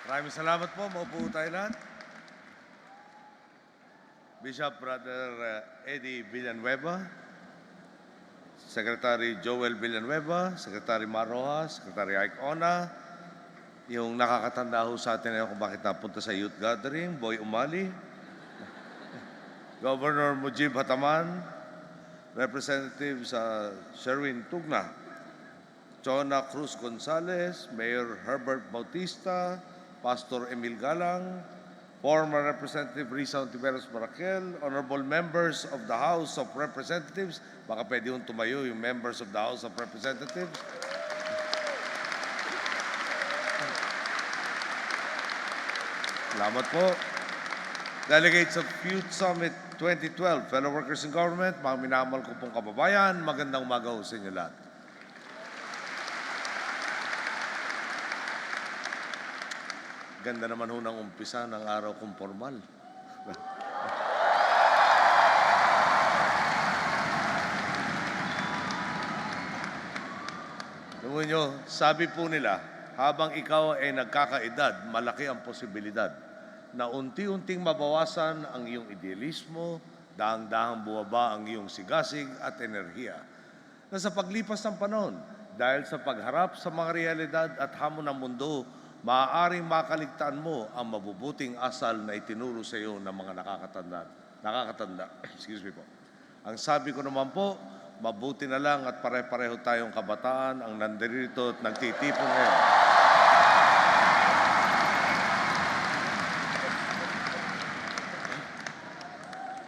Maraming salamat po. Maupo tayo lahat. Bishop Brother Eddie Villanueva, Secretary Joel Villanueva, Secretary Maroa, Secretary Ike Ona, yung nakakatanda ho sa atin ngayon kung bakit napunta sa youth gathering, Boy Umali, Governor Mujib Hataman, Representative Sherwin Tugna, Chona Cruz Gonzalez, Mayor Herbert Bautista, Pastor Emil Galang, former Representative Risa Ontiveros Maraquel, honorable members of the House of Representatives, baka pwede yung tumayo yung members of the House of Representatives, salamat po. Delegates of Youth Summit 2012, fellow workers in government, mga minamahal ko pong kababayan, magandang umaga ho sa inyo lahat. Ganda naman ho ng umpisa ng araw kong formal. Alam nyo, sabi po nila, habang ikaw ay nagkakaedad, malaki ang posibilidad na unti-unting mabawasan ang iyong idealismo, dahang-dahang buwaba ang iyong sigasig at enerhiya. Na sa paglipas ng panahon, dahil sa pagharap sa mga realidad at hamon ng mundo, maaaring makaligtaan mo ang mabubuting asal na itinuro sa iyo ng mga nakakatanda. Excuse me po. Ang sabi ko naman po, mabuti na lang at pare-pareho tayong kabataan ang nandirito at nagtitipon ngayon.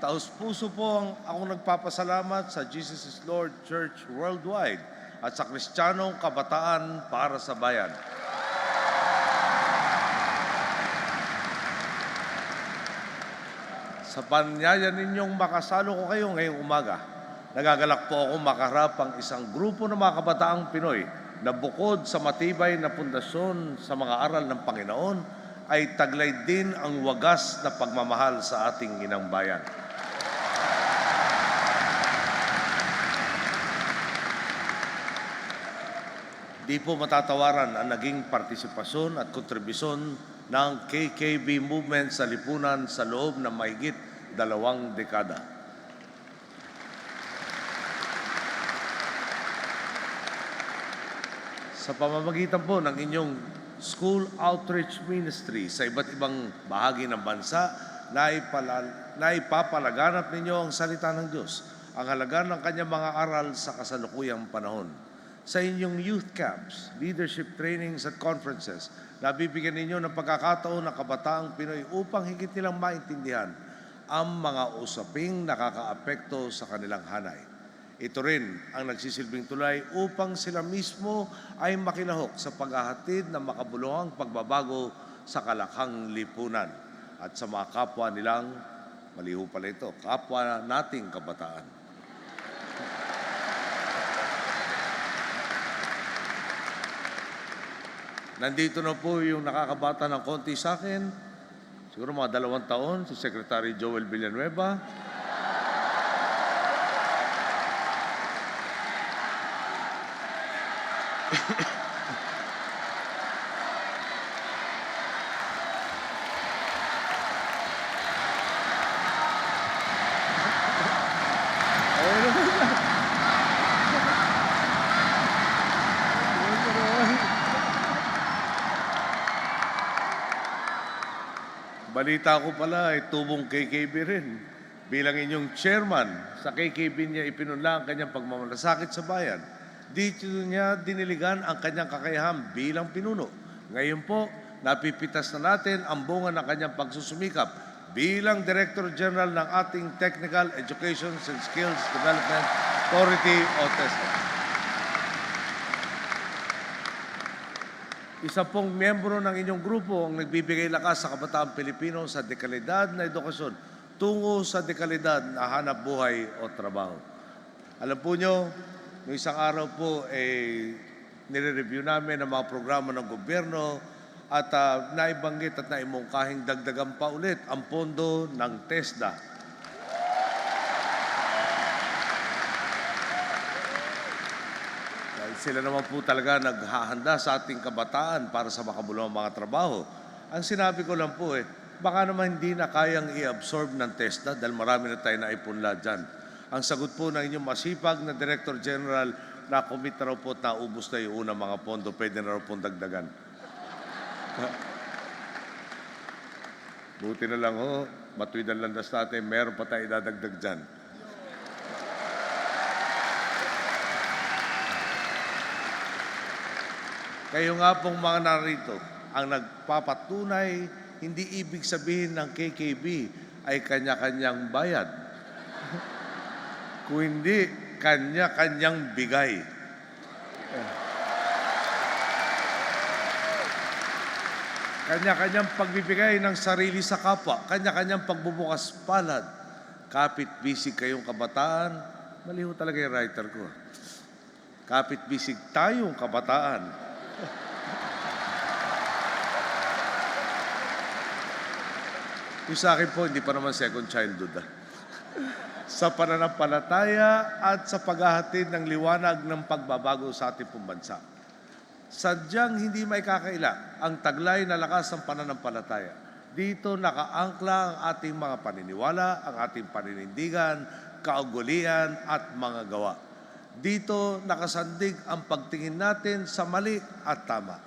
Taos-puso po akong nagpapasalamat sa Jesus is Lord Church Worldwide at sa Kristiyanong Kabataan para sa Bayan. Sa panyaya ninyong makasalo ko kayo ngayong umaga, nagagalak po ako makaharap ang isang grupo ng mga kabataang Pinoy na bukod sa matibay na pundasyon sa mga aral ng Panginoon, ay taglay din ang wagas na pagmamahal sa ating inang bayan. Di po matatawaran ang naging partisipasyon at kontribusyon ng KKB movement sa lipunan sa loob ng mahigit 2 dekada. Sa pamamagitan po ng inyong school outreach ministry sa iba't ibang bahagi ng bansa, naipapalaganap ninyo ang salita ng Diyos, ang halaga ng kanyang mga aral sa kasalukuyang panahon. Sa inyong youth camps, leadership trainings at conferences, nabibigyan ninyo ng pagkakataon ng kabataang Pinoy upang higit nilang maintindihan ang mga usaping nakakaapekto sa kanilang hanay. Ito rin ang nagsisilbing tulay upang sila mismo ay makilahok sa paghahatid ng makabuluhang pagbabago sa kalakhang lipunan at sa mga kapwa nilang, maliho pala ito, kapwa nating kabataan. Nandito na po yung nakakabata ng konti sa akin, siguro mga 2 taon, si Secretary Joel Villanueva. Balita ko pala ay tubong KKB rin. Bilang inyong chairman, sa KKB niya ipinunla ang kanyang pagmamalasakit sa bayan. Dito niya diniligan ang kanyang kakayahan bilang pinuno. Ngayon po, napipitas na natin ang bunga ng kanyang pagsusumikap bilang Director General ng ating Technical Education and Skills Development Authority o TESDA. Isa pong miyembro ng inyong grupo ang nagbibigay lakas sa kabataang Pilipino sa dekalidad na edukasyon tungo sa dekalidad na hanap buhay o trabaho. Alam po nyo, noong isang araw po, nire-review namin ang mga programa ng gobyerno at naibanggit at naimungkahing dagdagan pa ulit ang pondo ng TESDA. Sila naman po talaga naghahanda sa ating kabataan para sa makabuluhang mga trabaho. Ang sinabi ko lang po baka naman hindi na kayang i-absorb ng TESDA dahil marami na tayo na ipunla dyan. Ang sagot po ng inyong masipag na Director General na commit na raw po at naubos na yung unang mga pondo, pwede na raw pong dagdagan. Buti na lang matuwid ang landas natin, meron pa tayo idadagdag dyan. Kayo nga pong mga narito ang nagpapatunay, hindi ibig sabihin ng KKB ay kanya-kanyang bayad. Kung hindi, kanya-kanyang bigay. Kanya-kanyang pagbibigay ng sarili sa kapwa, kanya-kanyang pagbubukas palad. Kapit-bisig kayong kabataan, mali ho talaga yung writer ko. Kapit-bisig tayong kabataan. Yung sa akin po, hindi pa naman second childhood. Sa pananampalataya at sa paghahatid ng liwanag ng pagbabago sa ating pong bansa. Sadyang hindi may kakaila ang taglay na lakas ng pananampalataya. Dito nakaangkla ang ating mga paniniwala, ang ating paninindigan, kaugalian at mga gawa. Dito nakasandig ang pagtingin natin sa mali at tama.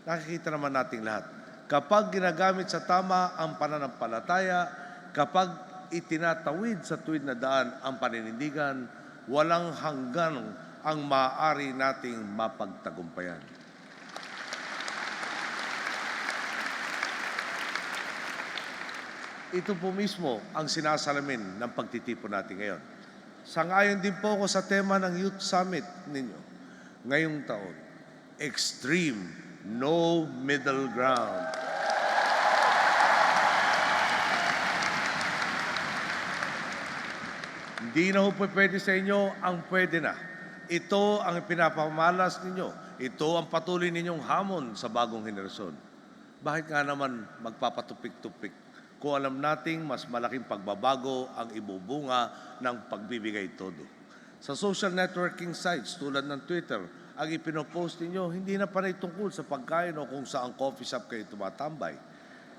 Nakikita naman nating lahat. Kapag ginagamit sa tama ang pananampalataya, kapag itinatawid sa tuwid na daan ang paninindigan, walang hanggan ang maaari nating mapagtagumpayan. Ito po mismo ang sinasalamin ng pagtitipon natin ngayon. Sangayon din po ako sa tema ng Youth Summit ninyo ngayong taon. Extreme, no middle ground. Hindi na po pwede sa inyo ang pwede na. Ito ang pinapamalas ninyo. Ito ang patuloy ninyong hamon sa bagong henerasyon. Bakit nga naman magpapatupik-tupik kung alam nating mas malaking pagbabago ang ibubunga ng pagbibigay todo? Sa social networking sites tulad ng Twitter, ang ipinopost ninyo hindi na panay tungkol sa pagkain o kung saan coffee shop kayo tumatambay.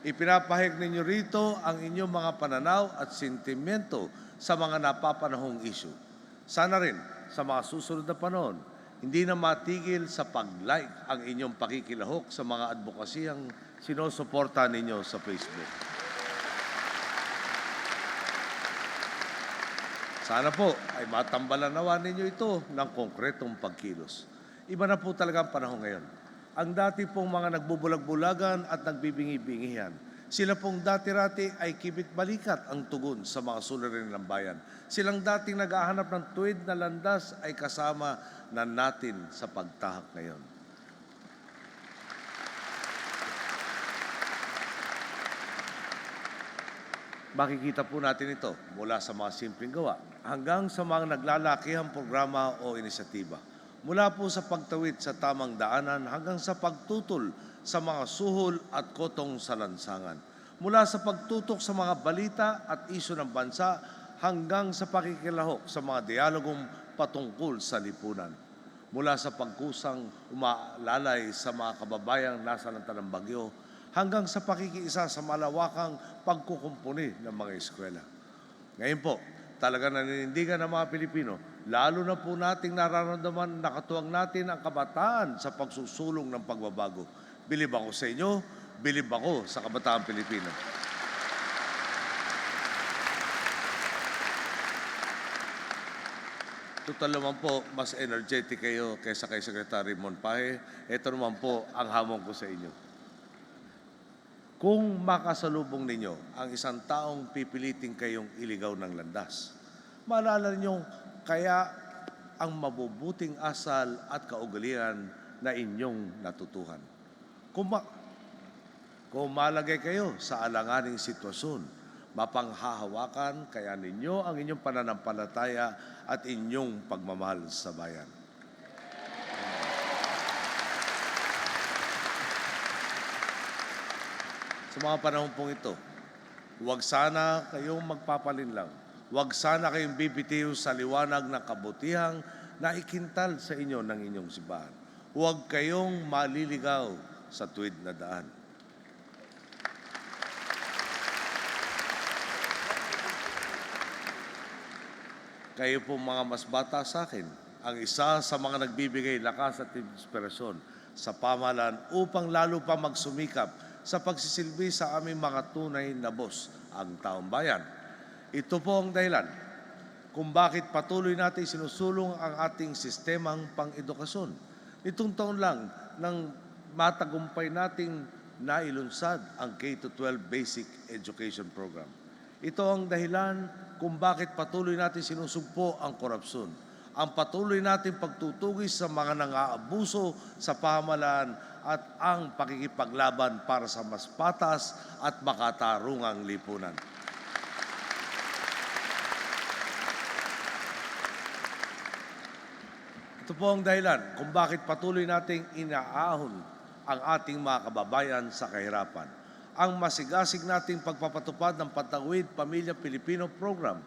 Ipinapahayag ninyo rito ang inyong mga pananaw at sentimento sa mga napapanahong issue. Sana rin sa mga susunod na panahon, hindi na matigil sa pag-like ang inyong pakikilahok sa mga advokasiyang sinusuporta ninyo sa Facebook. Sana po ay matambalan nawa ninyo ito ng konkretong pagkilos. Iba na po talaga ang panahon ngayon. Ang dati pong mga nagbubulag-bulagan at nagbibingi-bingihan, sila pong dati-rati ay kibit-balikat ang tugon sa mga suliranin ng bayan. Silang dating naghahanap ng tuwid na landas ay kasama na natin sa pagtahak ngayon. Makikita po natin ito mula sa mga simpleng gawa hanggang sa mga naglalakihang programa o inisyatiba. Mula po sa pagtawid sa tamang daanan hanggang sa pagtutol sa mga suhol at kotong sa lansangan. Mula sa pagtutok sa mga balita at isyu ng bansa hanggang sa pakikilahok sa mga dialogong patungkol sa lipunan. Mula sa pagkusang umalalay sa mga kababayang nasa lanta ng bagyo hanggang sa pakikiisa sa malawakang pagkukumpuni ng mga eskwela. Ngayon po, talaga naninindigan ng mga Pilipino, lalo na po nating nararamdaman nakatuwang natin ang kabataan sa pagsusulong ng pagbabago. Bilib ako sa inyo, bilib ako sa kabataan Pilipino. Total naman po, mas energetic kayo kaysa kay Secretary Monpahe. Ito naman po ang hamon ko sa inyo. Kung makasalubong ninyo ang isang taong pipiliting kayong iligaw ng landas, maalala ninyo kaya ang mabubuting asal at kaugalian na inyong natutuhan. Kung malagay kayo sa alanganing sitwasyon, mapanghahawakan kaya ninyo ang inyong pananampalataya at inyong pagmamahal sa bayan. Sa mga panahon pong ito, huwag sana kayong magpapalinlang. Huwag sana kayong bibitiw sa liwanag ng kabutihang na ikintal sa inyo ng inyong simbahan. Huwag kayong maliligaw sa tuwid na daan. Kayo po mga mas bata sa akin, ang isa sa mga nagbibigay lakas at inspirasyon sa pamahalaan upang lalo pa magsumikap sa pagsisilbi sa aming mga tunay na boss, ang taong bayan. Ito po ang dahilan kung bakit patuloy natin sinusulong ang ating sistemang pang-edukasyon. Itong taon lang nang matagumpay nating nailunsad ang K-12 Basic Education Program. Ito ang dahilan kung bakit patuloy natin sinusugpo ang korupsyon, ang patuloy natin pagtutugis sa mga nang-aabuso sa pamahalaan at ang pakikipaglaban para sa mas patas at makatarungang lipunan. Ito po ang dahilan kung bakit patuloy nating inaahon ang ating mga kababayan sa kahirapan. Ang masigasig nating pagpapatupad ng Pantawid Pamilya Pilipino Program,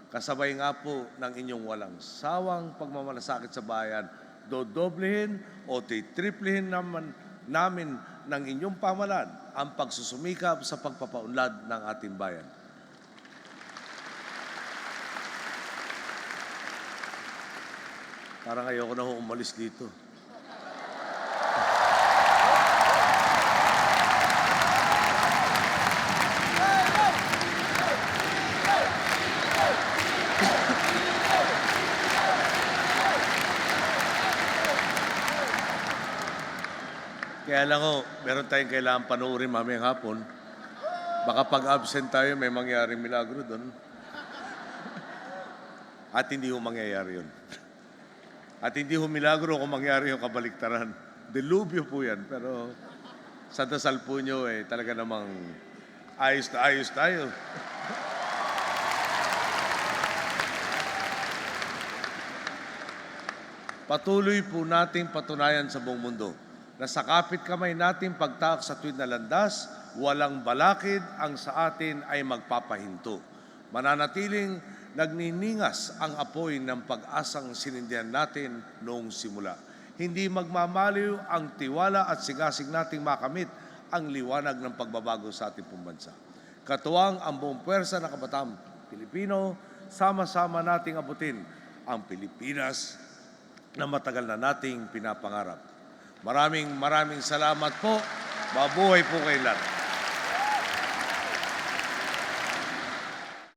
kasabay nga po ng inyong walang sawang pagmamalasakit sa bayan, dodoblehin o titriplihin naman namin ng inyong pamahalaan ang pagsusumikap sa pagpapaunlad ng ating bayan. Parang ayoko na umalis dito. Kaya lang ho, meron tayong kailangan panoorin mamayang hapon. Baka pag-absent tayo, may mangyaring milagro doon. At hindi ho mangyayari yun. At hindi ho milagro kung mangyari yung kabaliktaran. Delubyo po yan. Pero sa dasal po nyo, talaga namang ayos na ayos tayo. Patuloy po nating patunayan sa buong mundo na sa kapit kamay nating pagtaak sa tuwid na landas, walang balakid ang sa atin ay magpapahinto. Mananatiling nagniningas ang apoy ng pag-asang sinindihan natin noong simula. Hindi magmamaliw ang tiwala at sigasig nating makamit ang liwanag ng pagbabago sa ating pambansa. Katuwang ang buong puwersa ng kabataang Pilipino, sama-sama nating abutin ang Pilipinas na matagal na nating pinapangarap. Maraming salamat po. Mabuhay po kayo lahat.